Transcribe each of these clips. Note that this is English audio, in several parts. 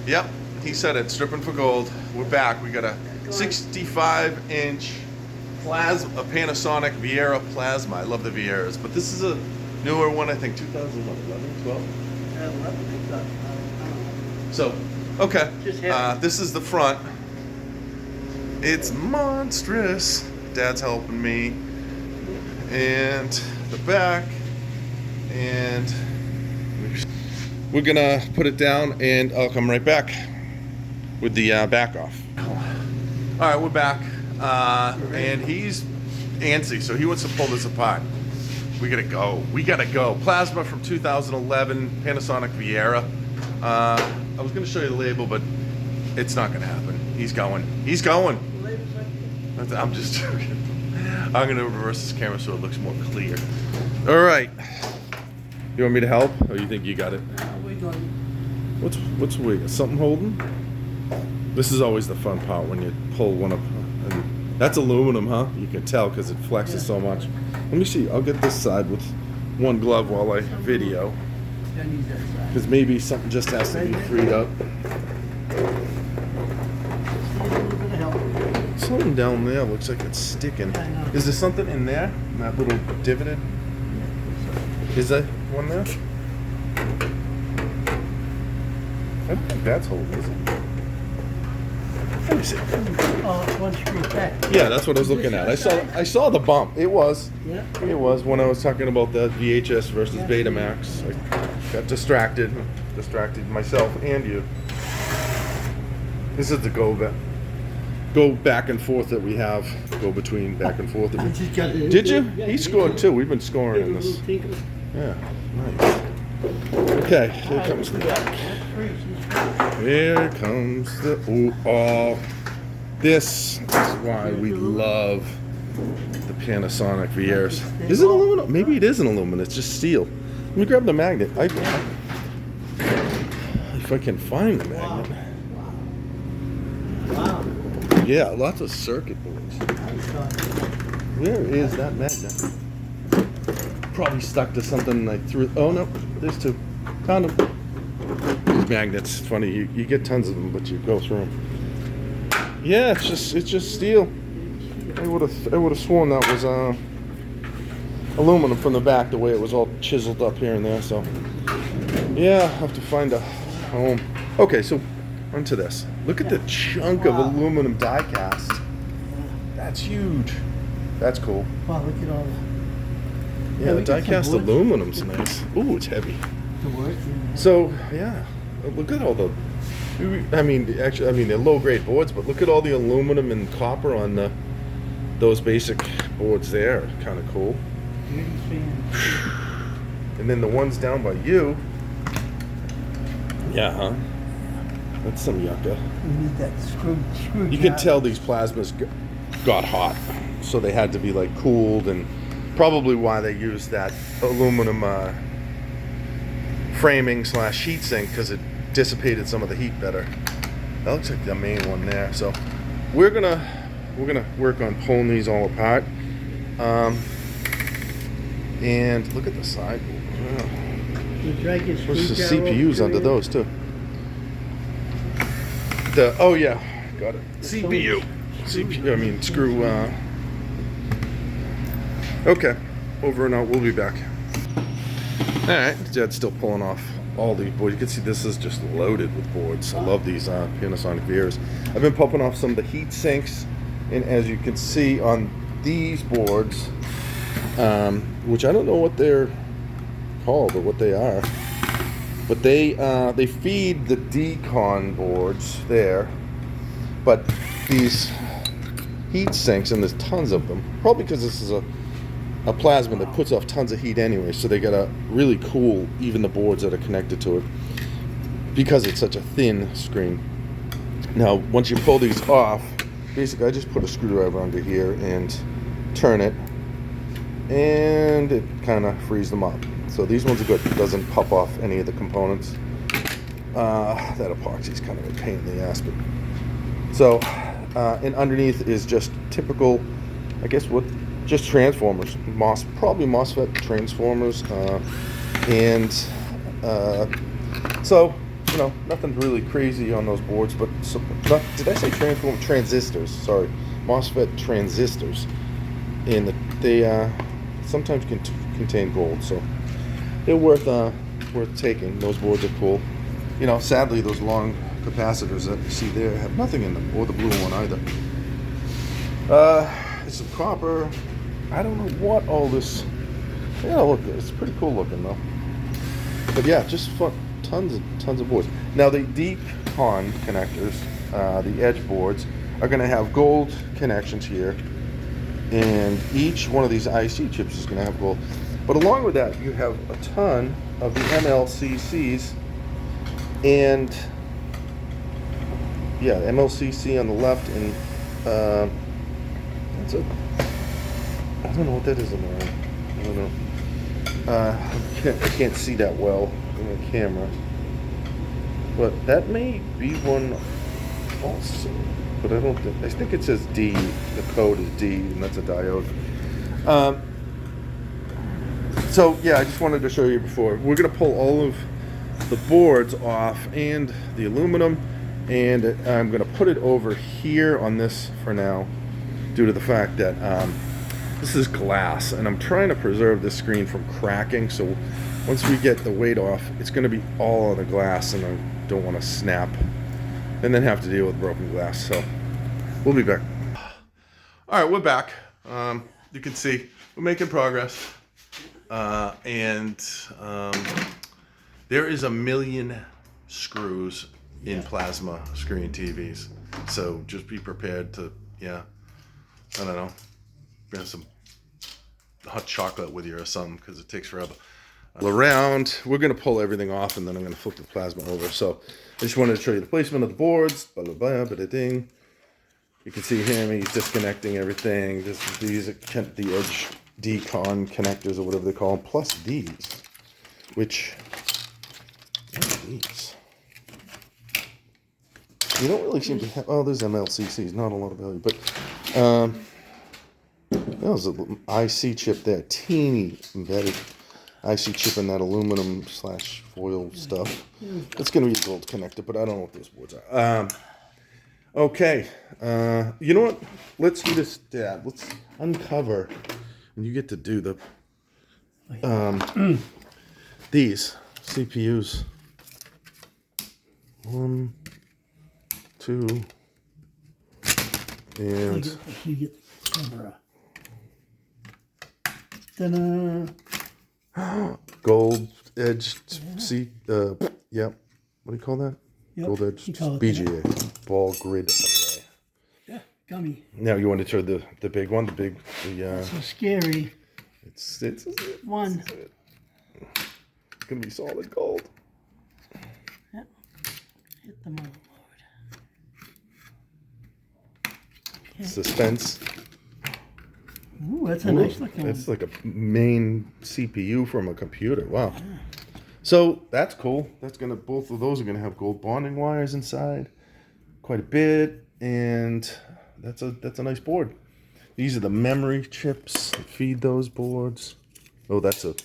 Yep, he said it. Stripping for gold. We're back. We got a 65-inch plasma, a Panasonic Veira plasma. I love the Veiras, but this is a newer one. I think 2011, 12. 11. So, okay. This is the front. It's monstrous. Dad's helping me, and the back, and we're gonna put it down, and I'll come right back with the back off. All right, we're back, and he's antsy, so he wants to pull this apart. We gotta go. We gotta go. Plasma from 2011, Panasonic Veira. I was gonna show you the label, but it's not gonna happen. He's going. He's going. I'm just joking. I'm gonna reverse this camera so it looks more clear. All right. You want me to help, or you think you got it? What's weird? Something holding? This is always the fun part when you pull one up. And that's aluminum, huh? You can tell because it flexes so much. Let me see. I'll get this side with one glove while I video, because maybe something just has to be freed up. Something down there looks like it's sticking. Is there something in there? In that little divoted? Is there one there? I don't think that's holding, is it? Let me see. Oh, it's one screw back. Yeah, that's what I was looking at. I saw the bump. It was. Yeah. It was when I was talking about the VHS versus Betamax. I got distracted myself and you. This is the go back and forth that we have. Go between back and forth. Did you? He scored too. We've been scoring in this. Yeah, nice. Okay, here comes the back. Here comes the oh. This is why we love the Panasonic Veiras. Is it aluminum? Maybe it isn't aluminum. It's just steel. Let me grab the magnet. If I can find the magnet. Wow. Yeah, lots of circuit boards. Where is that magnet? Probably stuck to something like through. Oh no, there's two. Found them. These magnets, it's funny. You get tons of them, but you go through them. Yeah, it's just steel. I would have sworn that was aluminum from the back, the way it was all chiseled up here and there. So yeah, I'll have to find a home. Okay, so onto this. Look at the chunk of aluminum die cast. That's huge. That's cool. Wow, look at all that. Yeah, the die cast aluminum's nice. Ooh, it's heavy. The wood. So yeah, look at all the. I mean, they're low grade boards, but look at all the aluminum and copper on those basic boards there. Kind of cool. And then the ones down by you. Yeah, huh? That's some yucca. You need that screw. You can tell these plasmas got hot, so they had to be like cooled, and probably why they used that aluminum framing / heat sink, because it dissipated some of the heat better. That looks like the main one there. So we're gonna work on pulling these all apart. And look at the sideboard. Wow. There's the CPUs under those too. Oh yeah, got it. CPU. I mean screw. Okay, over and out. We'll be back. All right, Dad's still pulling off all these boards. You can see this is just loaded with boards. I love these Panasonic Veiras. I've been popping off some of the heat sinks, and as you can see on these boards, which I don't know what they're called or what they are, but they feed the decon boards there. But these heat sinks, and there's tons of them, probably because this is a plasma that puts off tons of heat anyway, so they gotta really cool even the boards that are connected to it, because it's such a thin screen. Now once you pull these off, basically I just put a screwdriver under here and turn it, and it kind of frees them up. So these ones are good. It doesn't pop off any of the components. That epoxy is kind of a pain in the ass, but so and underneath is just typical, I guess, just transformers, probably MOSFET transformers, and so you know, nothing really crazy on those boards, but did I say transistors? Sorry, MOSFET transistors, and they sometimes can contain gold, so they're worth taking. Those boards are cool. You know, sadly, those long capacitors that you see there have nothing in them, or the blue one either. There's some copper. I don't know what all this. Yeah, look, it's pretty cool looking though. But yeah, just fun, tons of boards. Now the deep con connectors, the edge boards, are going to have gold connections here, and each one of these IC chips is going to have gold. But along with that, you have a ton of the MLCCs, and yeah, MLCC on the left, and that's a. I don't know what that is on the right. I don't know. I can't see that well in the camera, but that may be one also. But I don't think. I think it says D. The code is D, and that's a diode. So yeah, I just wanted to show you before. We're gonna pull all of the boards off and the aluminum, and I'm gonna put it over here on this for now, due to the fact that this is glass, and I'm trying to preserve this screen from cracking. So once we get the weight off, it's gonna be all on the glass, and I don't want to snap and then have to deal with broken glass. So we'll be back. All right, we're back. You can see we're making progress. And there is a million screws in plasma screen TVs. So just be prepared to, I don't know, bring some hot chocolate with you or something, because it takes forever. Around, we're going to pull everything off, and then I'm going to flip the plasma over. So I just wanted to show you the placement of the boards, blah, blah, blah, blah, ding. You can see him, he's disconnecting everything. These are the edge decon connectors, or whatever they call them, plus these, which, what are these? You don't really seem to have, oh, there's MLCCs, not a lot of value, but, that was an IC chip there, teeny embedded IC chip in that aluminum / foil stuff. It's going to be a gold connector, but I don't know what those boards are. Okay, you know what? Let's do this, Dad. Let's uncover, and you get to do the these CPUs. 1, 2, and You get the camera. Ta-da! gold edged yep. What do you call that? Yep, Gold edged you call it BGA, ball grid array. Yeah, gummy. Now you want to show the big one, So scary. It's One. It's gonna be solid gold. Yep. Hit the motherboard. Okay. Suspense. Ooh, that's a nice looking It's one. like a main CPU from a computer. Wow. Yeah. So that's cool. Both of those are gonna have gold bonding wires inside, quite a bit, and that's a nice board. These are the memory chips that feed those boards. Oh, that's a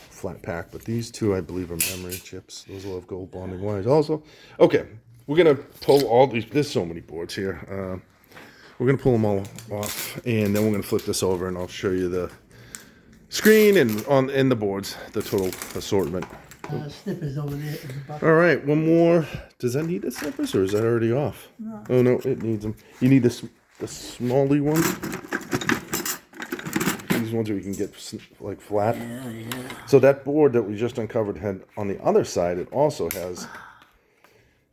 flat pack, but these two I believe are memory chips. Those will have gold bonding wires also. Okay, we're gonna pull all these. There's so many boards here. We're gonna pull them all off, and then we're gonna flip this over, and I'll show you the screen and in the boards, the total assortment. Snippers over there. In the bucket. All right, one more. Does that need the snippers, or is that already off? No. Oh no, it needs them. You need the smally ones. These ones where you can get like flat. Yeah. So that board that we just uncovered had on the other side. It also has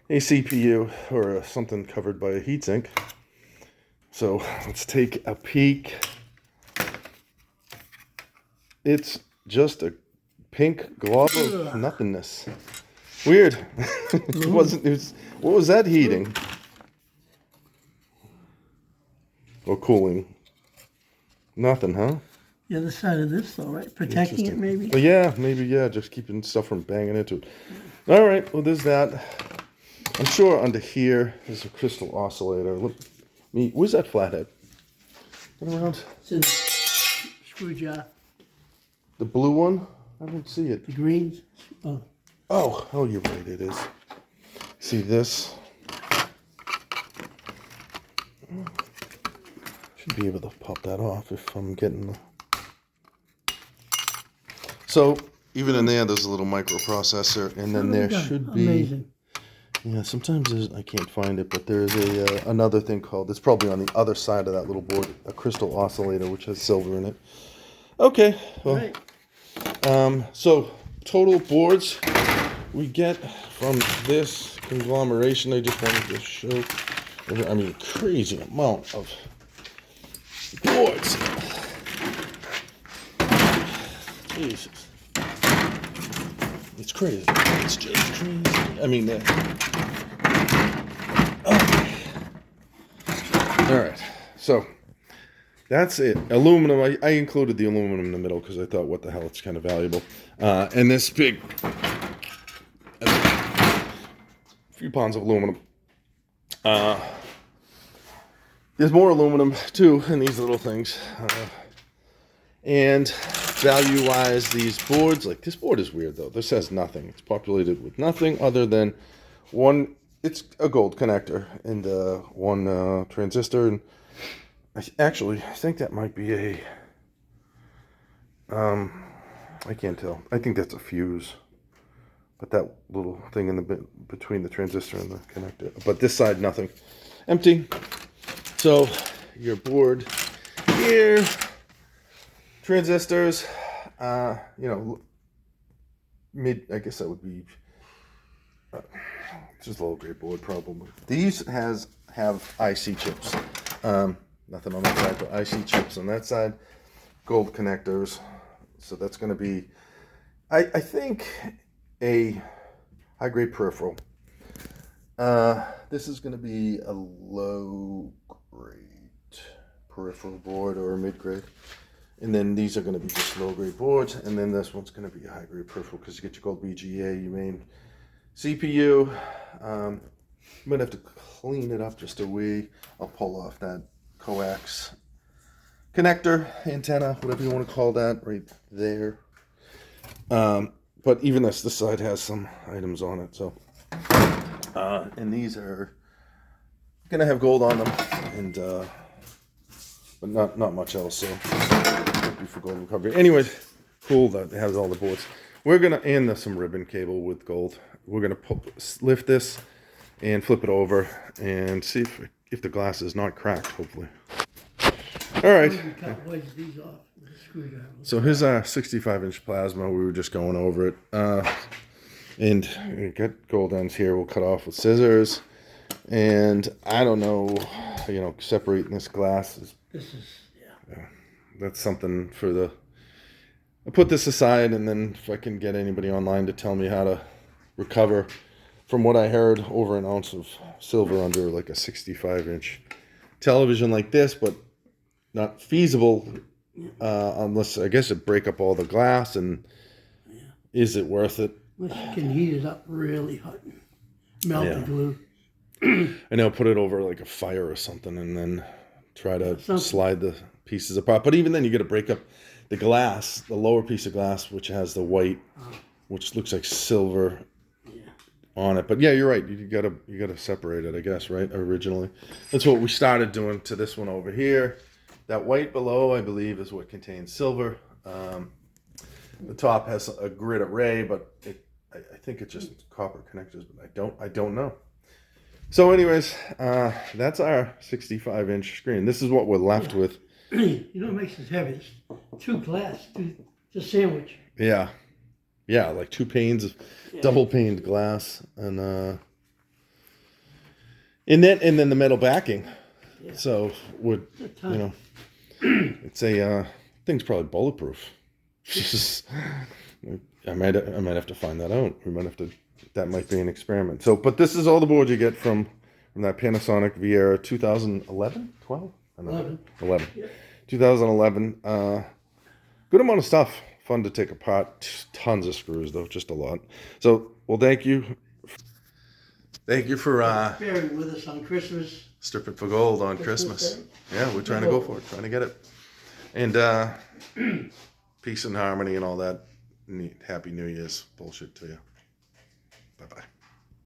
a CPU or something covered by a heatsink. So let's take a peek. It's just a pink glob of nothingness. Weird. What was that heating? Or cooling? Nothing, huh? The other side of this, though, right? Protecting it, maybe? Well, yeah, maybe, yeah. Just keeping stuff from banging into it. All right, well, there's that. I'm sure under here is a crystal oscillator. Look, where's that flathead? Turn around. It's in the screw jar. The blue one? I don't see it. The greens. Oh, Oh, you're right, it is. see this. Should be able to pop that off if I'm getting the... So even in there's a little microprocessor, and then there should be... Amazing. Yeah, sometimes I can't find it, but there's another thing called... It's probably on the other side of that little board, a crystal oscillator, which has silver in it. Okay, well, Right. so total boards we get from this conglomeration. I just wanted to show, I mean, crazy amount of boards. Jesus. It's crazy. It's just crazy. I mean, all right. So that's it. Aluminum. I included the aluminum in the middle because I thought, what the hell, it's kind of valuable. And this big, few pounds of aluminum. There's more aluminum too in these little things. And value-wise, these boards, like this board is weird though. This has nothing. It's populated with nothing other than one. It's a gold connector and one transistor. And I think that might be a. I can't tell. I think that's a fuse. But that little thing in the between the transistor and the connector. But this side, nothing. Empty. So your board here. Transistors, you know, I guess that would be just a low grade board probably. These have IC chips. Nothing on that side, but IC chips on that side. Gold connectors. So that's going to be, I think, a high grade peripheral. This is going to be a low grade peripheral board or a mid grade. And then these are going to be just low grade boards. And then this one's going to be a high grade peripheral because you get your gold BGA, your main CPU. Might have to clean it up just a wee. I'll pull off that coax connector, antenna, whatever you want to call that, right there. But even this side has some items on it. So, and these are going to have gold on them, and but not much else. So. For gold recovery. Anyways, cool that it has all the boards. We're gonna and some ribbon cable with gold. We're gonna lift this and flip it over and see if the glass is not cracked. Hopefully. All right. So here's our 65-inch plasma. We were just going over it, and we got gold ends here. We'll cut off with scissors, and I don't know, separating this glass is. Yeah. That's something for I'll put this aside, and then if I can get anybody online to tell me how to recover, from what I heard, over an ounce of silver under like a 65-inch television like this, but not feasible unless, I guess, it break up all the glass, and is it worth it? Unless you can heat it up really hot and melt the glue. And I'll put it over like a fire or something, and then try to slide the pieces apart. But even then, you got to break up the glass, the lower piece of glass, which has the white, which looks like silver on it. But yeah, you're right. You gotta separate it, I guess, right? Originally, that's what we started doing to this one over here. That white below, I believe, is what contains silver. The top has a grid array, but I think it's just copper connectors. But I don't know. So, anyways, that's our 65-inch screen. This is what we're left with. You know what makes it heavy? It's two glass, to sandwich. Yeah, like two panes of double paned glass, and then the metal backing. Yeah. So it's a thing's probably bulletproof. I might have to find that out. We might have to. That might be an experiment. So, but this is all the boards you get from that Panasonic Veira 2011, 12? 11. Yeah. 2011. Good amount of stuff. Fun to take apart. Tons of screws, though. Just a lot. So, well, thank you. Thank you for bearing with us on Christmas. Stripping for gold on Christmas. Yeah, we're trying to go for it. Trying to get it. And peace and harmony and all that. Happy New Year's bullshit to you. Bye-bye.